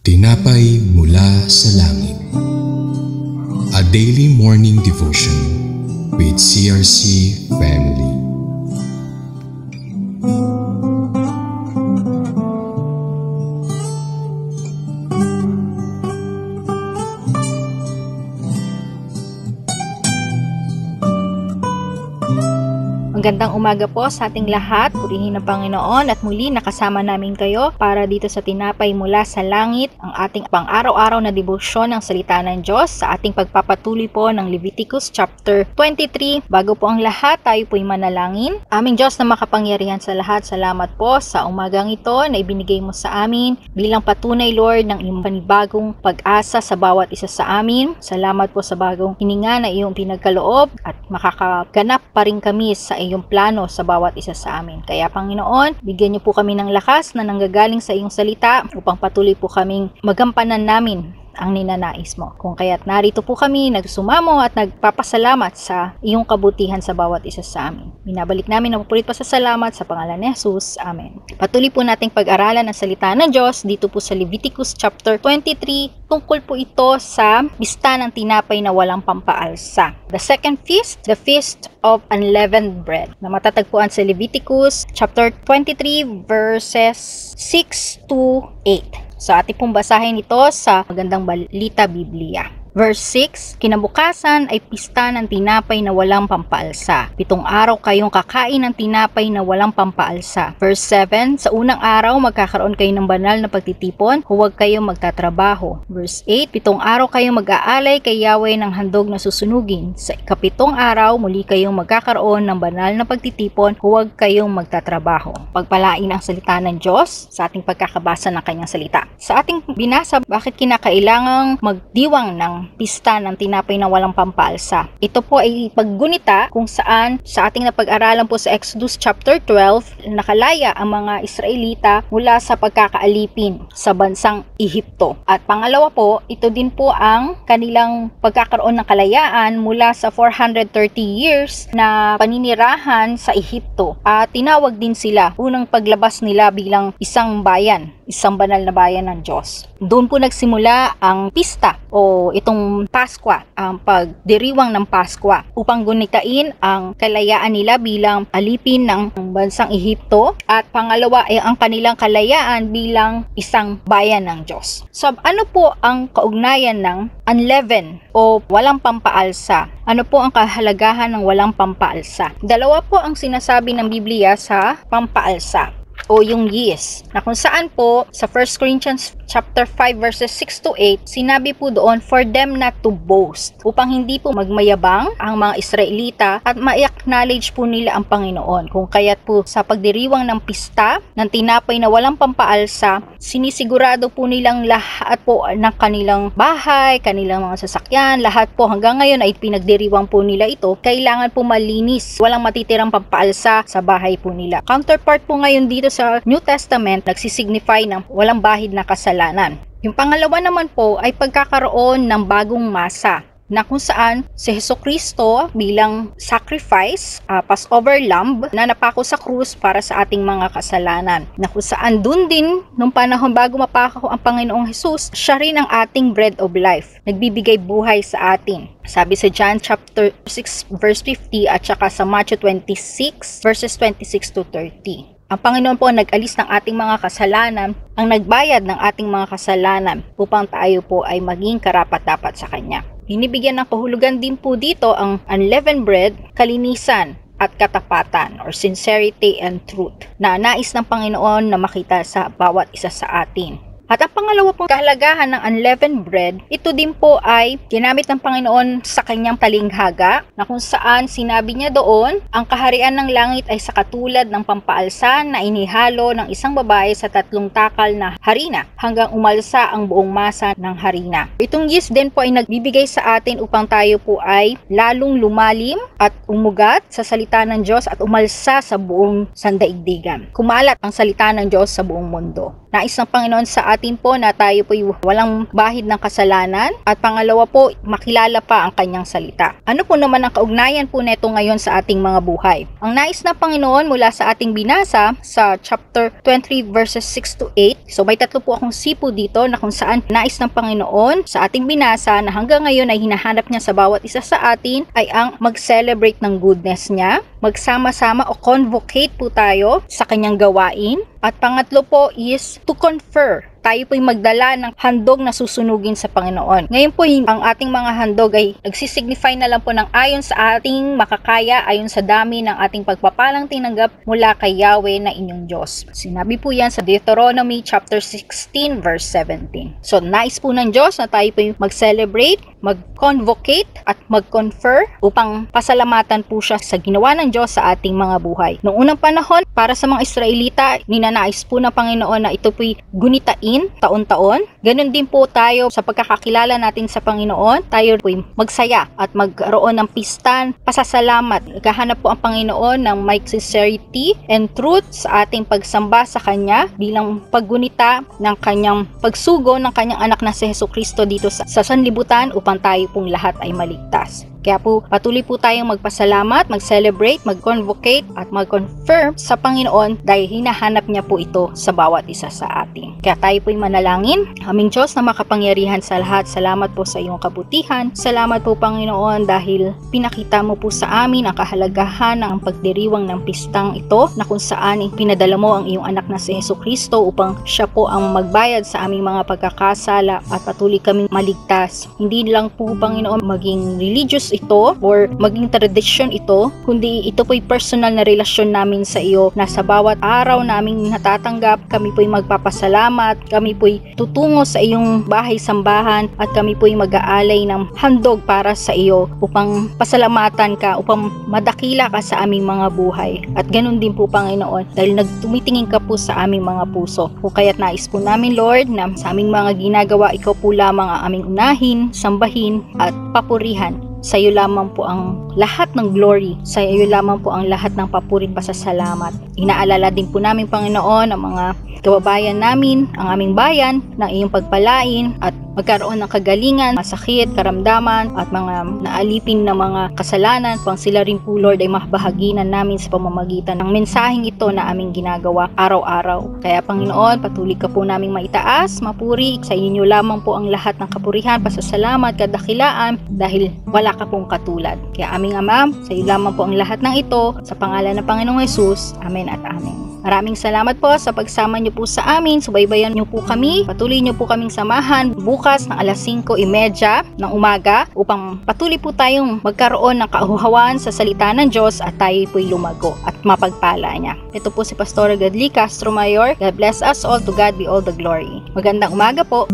Tinapay mula sa langit. A daily morning devotion with CRC Family. Magandang umaga po sa ating lahat. Purihin ng Panginoon at muli nakasama namin kayo para dito sa Tinapay Mula sa Langit, ang ating pang-araw-araw na debosyon ng salita ng Diyos sa ating pagpapatuloy po ng Leviticus chapter 23. Bago po ang lahat, tayo po'y manalangin. Aming Diyos na makapangyarihan sa lahat, salamat po sa umagang ito na ibinigay mo sa amin bilang patunay, Lord, ng iyong panibagong pag-asa sa bawat isa sa amin. Salamat po sa bagong hininga na iyong pinagkaloob at makakaganap pa rin kami sa iyong plano sa bawat isa sa amin. Kaya Panginoon, bigyan niyo po kami ng lakas na nanggagaling sa iyong salita upang patuloy po kaming magampanan namin ang ninanais mo. Kung kaya't narito po kami nagsumamo at nagpapasalamat sa iyong kabutihan sa bawat isa sa amin. Binabalik namin ang pupulit pasasalamat sa pangalan ni Jesus. Amen. Patuloy po nating pag-aralan ang salita ng Diyos dito po sa Leviticus chapter 23. Tungkol po ito sa pista ng tinapay na walang pampaalsa. The second feast, the Feast of Unleavened Bread, na matatagpuan sa Leviticus chapter 23 verses 6 to 8. So ating pong basahin ito sa Magandang Balita Biblia. Verse 6, kinabukasan ay pista ng tinapay na walang pampaalsa. 7 araw kayong kakain ng tinapay na walang pampaalsa. Verse 7, sa unang araw magkakaroon kayo ng banal na pagtitipon, huwag kayong magtatrabaho. Verse 8, 7 araw kayong mag-aalay kay Yahweh ng handog na susunugin. Sa ika-7 araw, muli kayong magkakaroon ng banal na pagtitipon, huwag kayong magtatrabaho. Pagpalain ang salita ng Diyos sa ating pagkakabasa ng kanyang salita. Sa ating binasa, bakit kinakailangang magdiwang ng pista ng tinapay na walang pampaalsa? Ito po ay paggunita kung saan sa ating napag-aralan po sa Exodus chapter 12, nakalaya ang mga Israelita mula sa pagkakaalipin sa bansang Ehipto. At pangalawa po, ito din po ang kanilang pagkakaroon ng kalayaan mula sa 430 years na paninirahan sa Ehipto. At tinawag din sila unang paglabas nila bilang isang bayan, isang banal na bayan ng Diyos. Doon po nagsimula ang pista o itong Paskwa, ang pagdiriwang ng Paskwa upang gunitain ang kalayaan nila bilang alipin ng bansang Ehipto at pangalawa ay ang kanilang kalayaan bilang isang bayan ng Diyos. So ano po ang kaugnayan ng unleavened o walang pampaalsa? Ano po ang kahalagahan ng walang pampaalsa? Dalawa po ang sinasabi ng Biblia sa pampaalsa o yung yeast, na kung saan po sa 1 Corinthians chapter 5 verses 6 to 8, sinabi po doon, for them not to boast, upang hindi po magmayabang ang mga Israelita at ma-acknowledge po nila ang Panginoon. Kung kaya't po sa pagdiriwang ng pista ng tinapay na walang pampaalsa, sinisigurado po nilang lahat po ng kanilang bahay, kanilang mga sasakyan, lahat po hanggang ngayon ay pinagdiriwang po nila ito, kailangan po malinis, walang matitirang pampaalsa sa bahay po nila. Counterpart po ngayon dito sa New Testament, nagsisignify ng walang bahid na kasalanan. Yung pangalawa naman po ay pagkakaroon ng bagong masa, na kung saan si Jesucristo bilang sacrifice, Passover lamb na napako sa krus para sa ating mga kasalanan. Na kung saan dun din, nung panahon bago mapako ang Panginoong Jesus, siya rin ang ating bread of life, nagbibigay buhay sa atin. Sabi sa John chapter 6 verse 50 at saka sa Matthew 26 verses 26 to 30. Ang Panginoon po nag-alis ng ating mga kasalanan, ang nagbayad ng ating mga kasalanan upang tayo po ay maging karapat-dapat sa Kanya. Binibigyan ng kahulugan din po dito ang unleavened bread, kalinisan at katapatan or sincerity and truth na nais ng Panginoon na makita sa bawat isa sa atin. At ang pangalawa pong kahalagahan ng unleavened bread, ito din po ay ginamit ng Panginoon sa kanyang talinghaga, na kung saan sinabi niya doon, ang kaharian ng langit ay sa katulad ng pampaalsa na inihalo ng isang babae sa 3 takal na harina hanggang umalsa ang buong masa ng harina. Itong yeast din po ay nagbibigay sa atin upang tayo po ay lalong lumalim at umugat sa salita ng Diyos at umalsa sa buong sandaigdigan. Kumalat ang salita ng Diyos sa buong mundo. Nais ng Panginoon sa atin po na tayo po walang bahid ng kasalanan. At pangalawa po, makilala pa ang kanyang salita. Ano po naman ang kaugnayan po neto ngayon sa ating mga buhay? Ang nais ng Panginoon mula sa ating binasa sa chapter 23 verses 6 to 8. So may tatlo po akong sipo dito na kung saan nais ng Panginoon sa ating binasa na hanggang ngayon ay hinahanap niya sa bawat isa sa atin ay ang mag-celebrate ng goodness niya, magsama-sama o convocate po tayo sa kanyang gawain. At pangatlo po is to confer. Tayo po'y magdala ng handog na susunugin sa Panginoon. Ngayon po, ang ating mga handog ay nagsisignify na lang po ng ayon sa ating makakaya, ayon sa dami ng ating pagpapalang tinanggap mula kay Yahweh na inyong Diyos. Sinabi po yan sa Deuteronomy chapter 16 verse 17. So, nais po ng Diyos na tayo po'y mag-celebrate, mag-convocate at mag-confer upang pasalamatan po siya sa ginawa ng Diyos sa ating mga buhay. Noong unang panahon, para sa mga Israelita, ninanais po ng Panginoon na ito po'y gunitain taon-taon. Ganon din po tayo sa pagkakakilala natin sa Panginoon. Tayo po'y magsaya at magkaroon ng pista, pasasalamat. Naghahanap po ang Panginoon ng may sincerity and truth sa ating pagsamba sa Kanya bilang paggunita ng Kanyang pagsugo ng Kanyang anak na si Jesucristo dito sa sanlibutan upang tayo pong lahat ay maligtas. Kaya po patuloy po tayong magpasalamat, mag-celebrate, mag-convocate at mag-confirm sa Panginoon dahil hinahanap niya po ito sa bawat isa sa atin. Kaya tayo po'y manalangin. Aming Diyos na makapangyarihan sa lahat, salamat po sa iyong kabutihan. Salamat po Panginoon dahil pinakita mo po sa amin ang kahalagahan ng pagdiriwang ng pistang ito na kung saan pinadala mo ang iyong anak na si Jesucristo upang siya po ang magbayad sa aming mga pagkakasala at patuloy kaming maligtas. Hindi lang po Panginoon maging religious ito or maging tradisyon ito, kundi ito po'y personal na relasyon namin sa iyo na sa bawat araw naming natatanggap, kami po'y magpapasalamat, kami po'y tutungo sa iyong bahay-sambahan at kami po'y mag-aalay ng handog para sa iyo upang pasalamatan ka, upang madakila ka sa aming mga buhay. At ganun din po Panginoon dahil nagtumitingin ka po sa aming mga puso. Kung kaya't nais po namin Lord na sa aming mga ginagawa, ikaw po lamang ang aming unahin, sambahin at papurihan. Sa iyo lamang po ang lahat ng glory. Sa iyo lamang po ang lahat ng papuri at pasasalamat. Inaalala din po namin Panginoon ang mga kababayan namin, ang aming bayan, ng iyong pagpalain at magkaroon ng kagalingan, masakit, karamdaman at mga naalipin na mga kasalanan pang sila rin po Lord ay mabahaginan namin sa pamamagitan ng mensaheng ito na aming ginagawa araw-araw. Kaya Panginoon, patuloy ka po naming maitaas, mapuri, sa inyo lamang po ang lahat ng kapurihan, pasasalamat, kadakilaan dahil wala ka pong katulad. Kaya aming Ama, sa iyo lamang po ang lahat ng ito, sa pangalan ng Panginoong Hesus. Amen at Amen. Maraming salamat po sa pagsama niyo po sa amin. Subaybayan niyo po kami. Patuloy niyo po kaming samahan bukas ng alas 5:30 ng umaga upang patuloy po tayong magkaroon ng kauhawan sa salita ng Diyos at tayo po'y lumago at mapagpala niya. Ito po si Pastor Gadli Castro Mayor. God bless us all. To God be all the glory. Magandang umaga po.